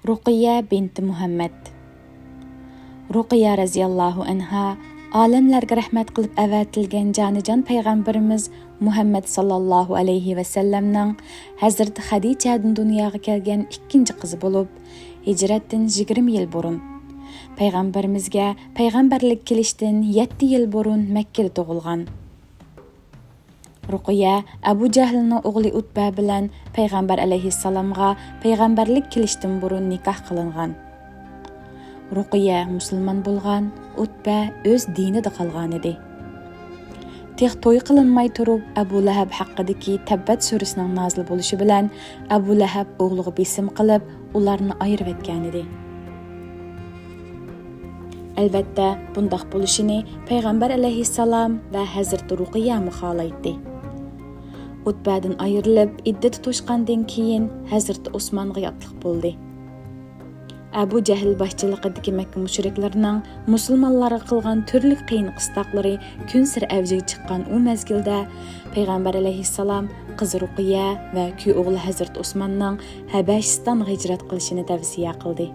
Ruqiyya binti Muhammad. Ruqiyya raziyallahu anha alemlerge rahmet kılıp əvətilgən canican Peygamberimiz Muhammed sallallahu aleyhi ve sellem'nin Hazreti Hadiça'dan dünyaya kelgen ikinci kızı bulup, hicretten 20 yıl burun. Peygamberimizge peygamberlik kilişten 7 yıl burun Mekke'de doğulgan. Ruqiyya Abu Jahl'nin oğlu Utba bilen Peygamber aleyhissalamga peygamberlik kilişten burun nikah kılıngan. Ruqiyya musulman bolgan, Utba öz dinide kalgan edi. Tek toy kılınmay turup Abu Lahab haqqıdaki Tabbat surasının nazil boluşu bilen Abu Lahab oğluğu besim kılıp ularını ayırıp etken edi. Elbette bundaq boluşunu Peygamber aleyhissalam ve Hazreti Ruqiyya muhalaydı. Utba'dan ayrılıp iddeti toşqandan keyin Hazreti Osman'a yatlık boldu. Abu Jahl başçılıqıdaki Mekke müşriklerinin musulmanlara kılgan türlü qiyin qıstaqları gün sir avjiga chiqqan o mezgilde Peygamber aleyhissalam kızı Ruqiyya ve köy oğlu Hazreti Osman'ның Habeşistan'a hicret qilishini tavsiye qildi.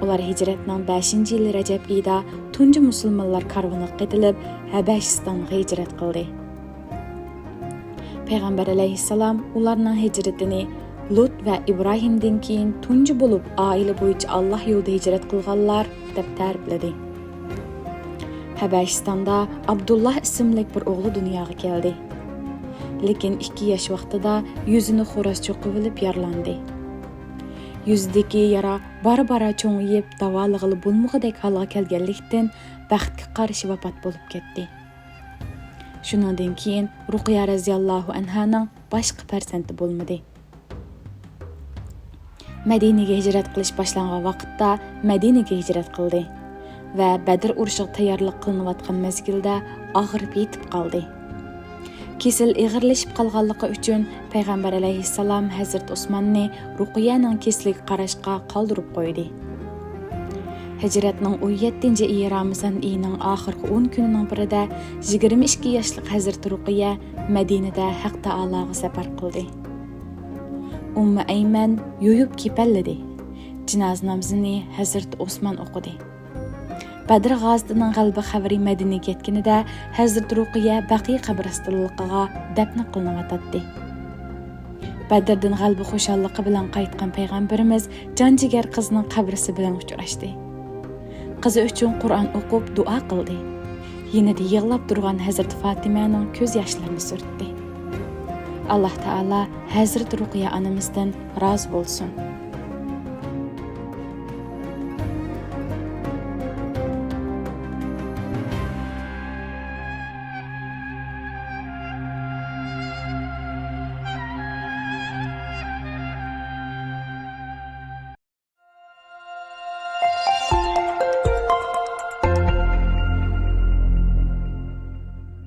Ular hicretning 5-yili Recep ayida tunji musulmonlar karvoni qetilib Habeşistan'a hicret qildi. Peygamber aleyhissalam ularning hicretini Lut ve İbrahim'den keyin tunji bulup aile boyunca Allah yolda hicret qilganlar deb ta'rifladi. Habeşistan'da Abdullah isimli bir oğlu dunyoga keldi. Lekin 2 yaş vaqtida yüzünü xo'roz cho'qib yaralandi. Yüzdeki yara bara cho'ng'iyib davolig'ili bo'lmag'idek holga kelganlikdan baxtga qarshi vafot bo'lib ketdi. Shundan keyin Ruqiyya raziyallahu anhaning boshqa farzandi bo'lmadi. Madinaga hicret qilish boshlangan vaqtda Madinaga hicret qildi va Badr urushiga tayyorlik qilinayotgan mezgilda og'rib yetib qoldi. Kesel ig'irlashib qolganligi uchun Peygamber aleyhissalam Hazreti Osman'ni Ruqiyyaning kesliga qarashga qoldirib qo'ydi. Hicretning 17-iyi Ramazan ayining oxirgi 10 kunining birida 22 yoshli Hazreti Ruqiyya Madinada Haq Taologa safar qildi. Ummu Ayman yoyub kepalladi. Jinoza namozini Hazreti Osman o'qidi. Badr g'azitining g'alaba xabari Madinaga yetganida Hazreti Ruqiyya Baqiy qabristonligiga dafn qilinayotdi. Badrdan g'alaba xo'shalligi bilan qaytgan payg'ambarimiz jonjigar qizning qabrisi bilan uchrashdi. Qizi uchun Qur'on o'qib duo qildi. Yanada yig'lab turgan Hazreti Fatimaning ko'z yoshlarini surtdi. Allah Taala Hazreti Ruqiyya onamizdan rozi bo'lsin.